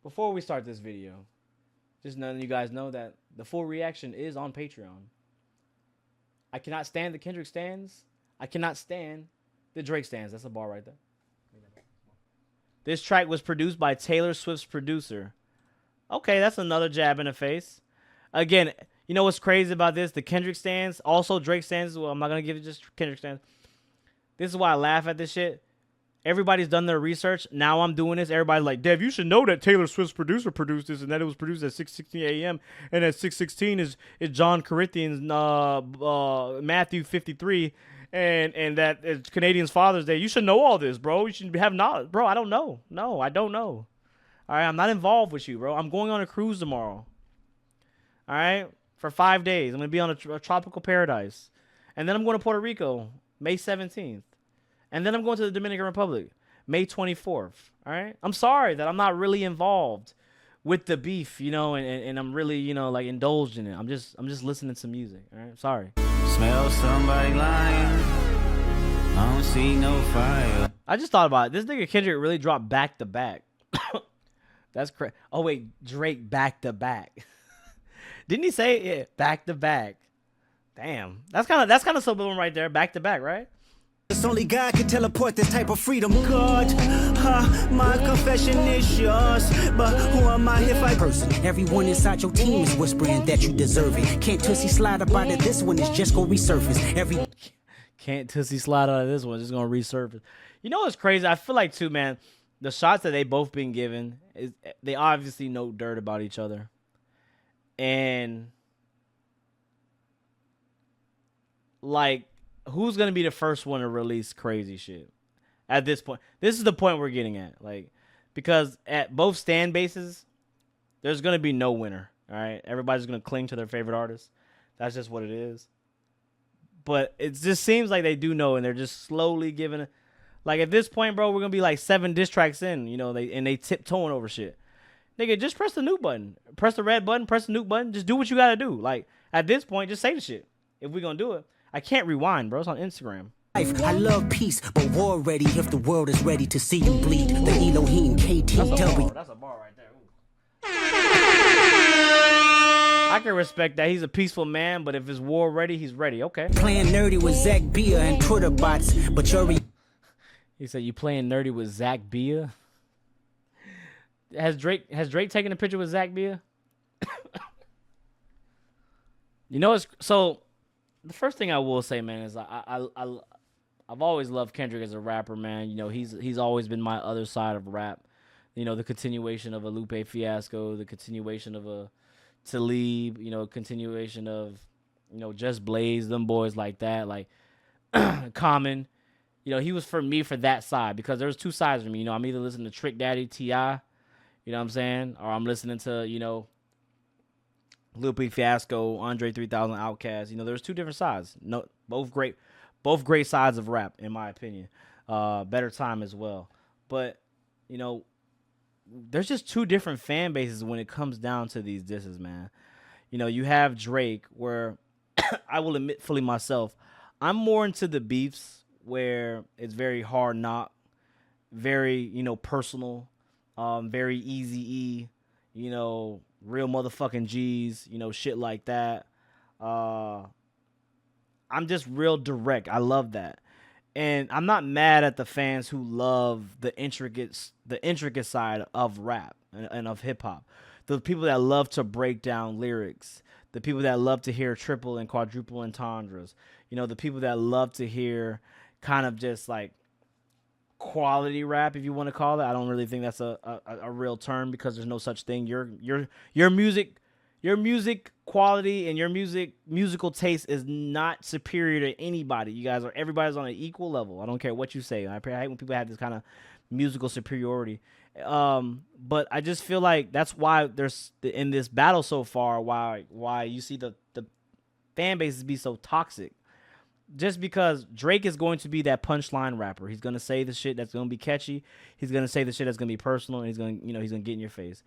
before we start this video, just letting you guys know that the full reaction is on Patreon. I cannot stand the Kendrick stands. I cannot stand the Drake stands. That's a bar right there. This track was produced by Taylor Swift's producer. Okay, that's another jab in the face. Again, you know what's crazy about this? The Kendrick stands, also Drake stands. Well, I'm not going to give it just Kendrick stands. This is why I laugh at this shit. Everybody's done their research. Now I'm doing this. Everybody's like, Dev, you should know that Taylor Swift's producer produced this and that it was produced at 6:16 a.m. and at 6:16 is John Corinthians, Matthew 53, and that it's Canadians Father's Day. You should know all this, bro. You should have knowledge. Bro, I don't know. No, I don't know. All right, I'm not involved with you, bro. I'm going on a cruise tomorrow. All right, for 5 days. I'm going to be on a tropical paradise. And then I'm going to Puerto Rico May 17th. And then I'm going to the Dominican Republic May 24th. All right. I'm sorry that I'm not really involved with the beef, you know, and I'm really, you know, like indulged in it. I'm just listening to music. All right. Sorry. Smell somebody lying. I don't see no fire. I just thought about it. This nigga Kendrick really dropped back to back. That's crazy. Oh wait, Drake back to back. Didn't he say it? Back to back. Damn. That's kind of subliminal right there. Back to back, right? It's only God can teleport this type of freedom. God, my confession is yours, but who am I if I person? Everyone inside your team is whispering that you deserve it. Can't Tussie slide up out of this one, it's just gonna resurface. Can't Tussie slide out of this one, it's just gonna resurface. You know what's crazy? I feel like too, man, the shots that they both been given, is they obviously know dirt about each other. And like, who's gonna be the first one to release crazy shit at this point? This is the point we're getting at, like, because at both stand bases, there's gonna be no winner. All right, everybody's gonna cling to their favorite artist. That's just what it is. But it just seems like they do know, and they're just slowly giving it. Like at this point, bro, we're gonna be like 7 diss tracks in, you know, they tiptoeing over shit. Nigga, just press the nuke button, press the red button, press the nuke button. Just do what you gotta do. Like at this point, just say the shit. If we're gonna do it. I can't rewind, bro. It's on Instagram. I love peace, but war ready if the world is ready to see you bleed. The Elohim KTW. That's a bar right there. Ooh. I can respect that. He's a peaceful man, but if it's war ready, he's ready. Okay. Playing nerdy with Zach Bia and Twitter bots, but you're. He said you playing nerdy with Zach Bia. Has Drake taken a picture with Zach Bia? You know, it's so. The first thing I will say, man, is I've always loved Kendrick as a rapper, man. You know, he's always been my other side of rap. You know, the continuation of a Lupe Fiasco, the continuation of a Talib, you know, continuation of, you know, Just Blaze, them boys like that, like Common. You know, he was for me for that side because there's two sides of me. You know, I'm either listening to Trick Daddy, T.I., you know what I'm saying, or I'm listening to, you know, Lupe Fiasco, Andre 3000, Outkast. You know, there's two different sides. No, both great sides of rap, in my opinion. Better time as well. But, you know, there's just two different fan bases when it comes down to these disses, man. You know, you have Drake, where I will admit fully myself, I'm more into the beefs where it's very hard knock, very, you know, personal, very easy, you know, real motherfucking G's, you know, shit like that. I'm just real direct. I love that. And I'm not mad at the fans who love the intricate side of rap and of hip hop. The people that love to break down lyrics, the people that love to hear triple and quadruple entendres, you know, the people that love to hear kind of just like quality rap, if you want to call it. I don't really think that's a real term because there's no such thing. Your music quality and your musical taste is not superior to anybody. Everybody's on an equal level. I don't care what you say. I hate when people have this kind of musical superiority. But I just feel like that's why there's in this battle so far, why you see the fan bases be so toxic. Just because Drake is going to be that punchline rapper. He's going to say the shit that's going to be catchy. He's going to say the shit that's going to be personal, and he's going to get in your face.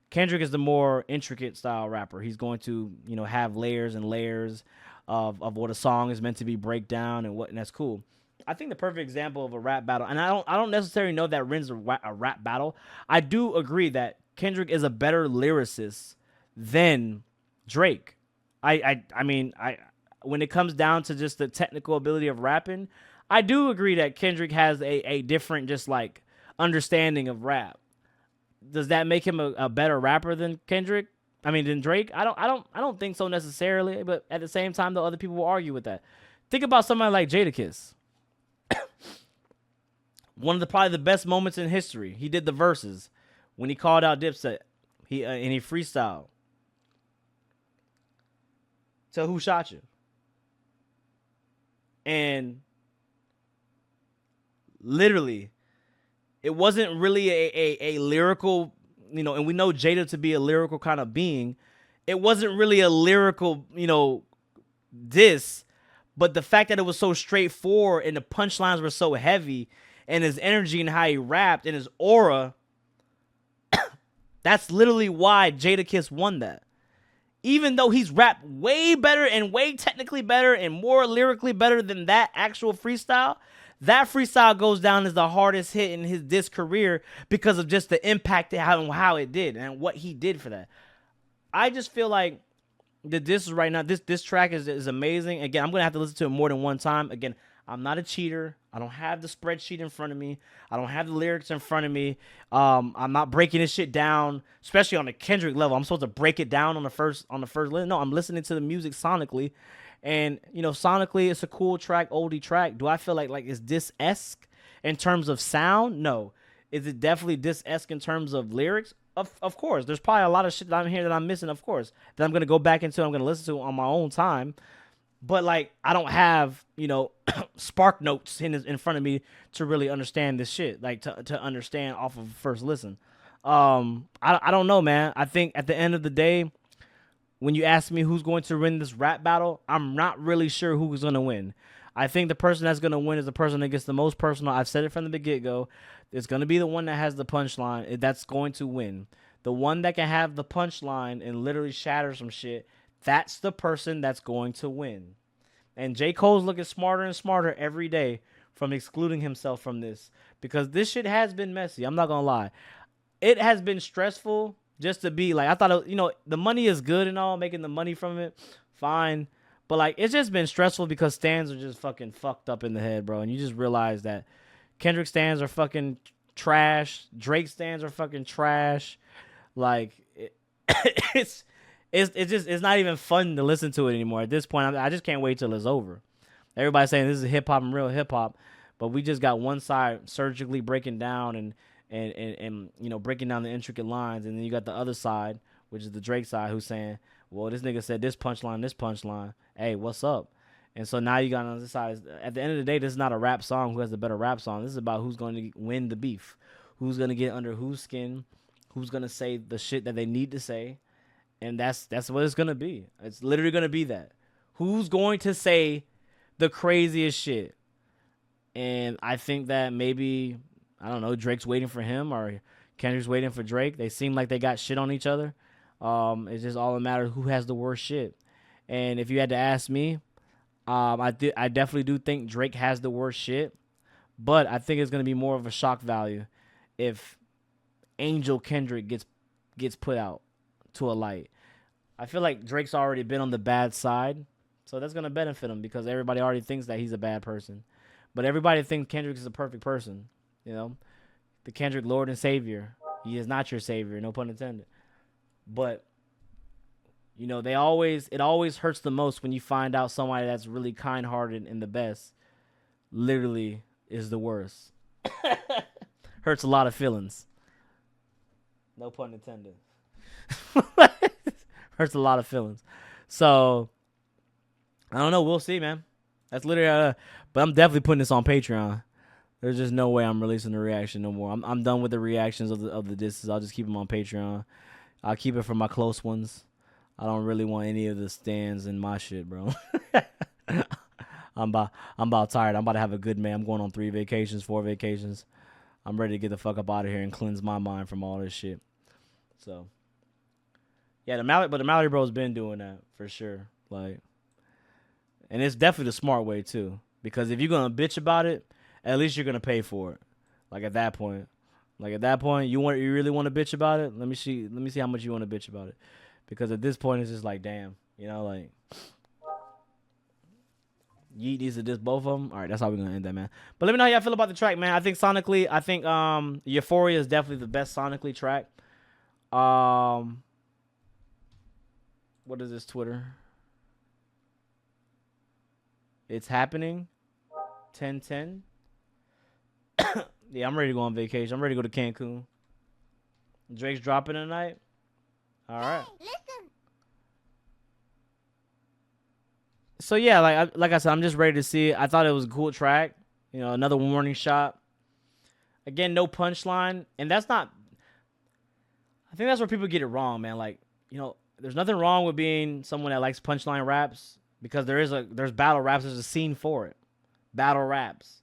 Kendrick is the more intricate style rapper. He's going to, you know, have layers and layers of what a song is meant to be break down and that's cool. I think the perfect example of a rap battle, and I don't necessarily know that Ren's a rap battle. I do agree that Kendrick is a better lyricist than Drake. I mean, when it comes down to just the technical ability of rapping, I do agree that Kendrick has a different just like understanding of rap. Does that make him a better rapper than Kendrick? I mean, than Drake? I don't think so necessarily, but at the same time though, other people will argue with that. Think about somebody like Jadakiss. One of the probably the best moments in history. He did the verses when he called out Dipset. And he freestyled. Tell who shot you. And literally, it wasn't really a lyrical, you know, and we know Jada to be a lyrical kind of being. It wasn't really a lyrical, you know, diss, but the fact that it was so straightforward and the punchlines were so heavy and his energy and how he rapped and his aura, that's literally why Jadakiss won that. Even though he's rapped way better and way technically better and more lyrically better than that actual freestyle, that freestyle goes down as the hardest hit in his diss career because of just the impact how it did and what he did for that. I just feel like the diss right now, this track is amazing. Again, I'm going to have to listen to it more than one time. Again, I'm not a cheater. I don't have the spreadsheet in front of me. I don't have the lyrics in front of me. I'm not breaking this shit down, especially on the Kendrick level. I'm supposed to break it down on the first listen. No, I'm listening to the music sonically. And, you know, sonically, it's a cool track, oldie track. Do I feel like it's diss-esque in terms of sound? No. Is it definitely diss-esque in terms of lyrics? Of course. There's probably a lot of shit that I'm here that I'm missing, of course, that I'm going to go back into, I'm going to listen to on my own time. But, like, I don't have, you know, spark notes in front of me to really understand this shit, like, to understand off of first listen. I don't know, man. I think at the end of the day, when you ask me who's going to win this rap battle, I'm not really sure who's going to win. I think the person that's going to win is the person that gets the most personal. I've said it from the get-go. It's going to be the one that has the punchline. That's going to win. The one that can have the punchline and literally shatter some shit, that's the person that's going to win. And J. Cole's looking smarter and smarter every day from excluding himself from this. Because this shit has been messy. I'm not going to lie. It has been stressful just to be like, I thought, you know, the money is good and all, making the money from it, fine. But, like, it's just been stressful because stands are just fucking fucked up in the head, bro. And you just realize that Kendrick stands are fucking trash. Drake stands are fucking trash. Like, it's not even fun to listen to it anymore. At this point, I just can't wait till it's over. Everybody's saying this is hip-hop and real hip-hop. But we just got one side surgically breaking down and you know, breaking down the intricate lines, and then you got the other side, which is the Drake side, who's saying, well, this nigga said this punchline. Hey, what's up? And so now you got on the other side. At the end of the day, this is not a rap song. Who has the better rap song? This is about who's going to win the beef, who's going to get under whose skin, who's going to say the shit that they need to say, and that's what it's going to be. It's literally going to be that. Who's going to say the craziest shit? And I think that maybe, I don't know, Drake's waiting for him or Kendrick's waiting for Drake. They seem like they got shit on each other. It's just all that matters who has the worst shit. And if you had to ask me, I definitely do think Drake has the worst shit. But I think it's going to be more of a shock value if Angel Kendrick gets put out to a light. I feel like Drake's already been on the bad side. So that's going to benefit him because everybody already thinks that he's a bad person. But everybody thinks Kendrick is a perfect person. You know, the Kendrick Lord and Savior. He is not your savior, no pun intended. But, you know, it always hurts the most when you find out somebody that's really kind-hearted and the best literally is the worst. Hurts a lot of feelings. No pun intended. Hurts a lot of feelings. So, I don't know. We'll see, man. That's literally, but I'm definitely putting this on Patreon. There's just no way I'm releasing the reaction no more. I'm done with the reactions of the disses. I'll just keep them on Patreon. I'll keep it for my close ones. I don't really want any of the stands in my shit, bro. I'm about tired. I'm about to have a good man. I'm going on 4 vacations. I'm ready to get the fuck up out of here and cleanse my mind from all this shit. So, yeah, the Mallory bro's been doing that for sure. Like, and it's definitely the smart way too. Because if you're gonna bitch about it, at least you're gonna pay for it. Like at that point, Like at that point, you really want to bitch about it? Let me see how much you want to bitch about it. Because at this point, it's just like, damn, you know, like Yeet needs to diss both of them. All right, that's how we're gonna end that, man. But let me know how y'all feel about the track, man. I think sonically, Euphoria is definitely the best sonically track. What is this Twitter? It's happening. 10-10. Yeah, I'm ready to go on vacation. I'm ready to go to Cancun. Drake's dropping tonight. All right. Hey, listen. So yeah, like I said, I'm just ready to see it. I thought it was a cool track. You know, another warning shot. Again, no punchline, and that's not. I think that's where people get it wrong, man. Like, you know, there's nothing wrong with being someone that likes punchline raps because there's battle raps. There's a scene for it, battle raps.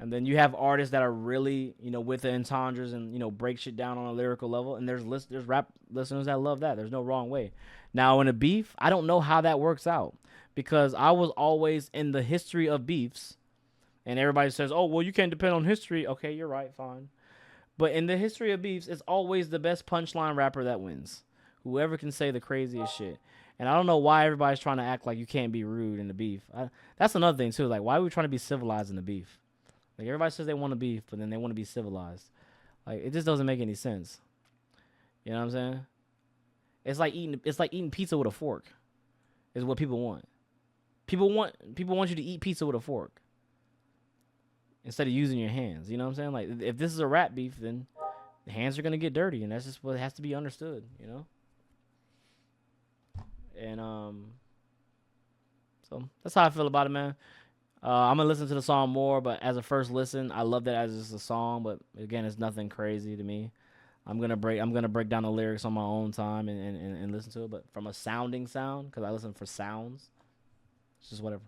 And then you have artists that are really, you know, with the entendres and, you know, break shit down on a lyrical level. And there's rap listeners that love that. There's no wrong way. Now, in a beef, I don't know how that works out because I was always in the history of beefs. And everybody says, oh, well, you can't depend on history. Okay, you're right, fine. But in the history of beefs, it's always the best punchline rapper that wins. Whoever can say the craziest shit. And I don't know why everybody's trying to act like you can't be rude in the beef. That's another thing, too. Like, why are we trying to be civilized in the beef? Like, everybody says they want to beef, but then they want to be civilized. Like, it just doesn't make any sense. You know what I'm saying? It's like eating pizza with a fork. Is what people want. People want you to eat pizza with a fork instead of using your hands. You know what I'm saying? Like, if this is a rap beef, then the hands are gonna get dirty, and that's just what has to be understood. You know. And so that's how I feel about it, man. I'm gonna listen to the song more, but as a first listen, I love that as just a song. But again, it's nothing crazy to me. I'm gonna break down the lyrics on my own time and listen to it. But from a sound, because I listen for sounds, it's just whatever.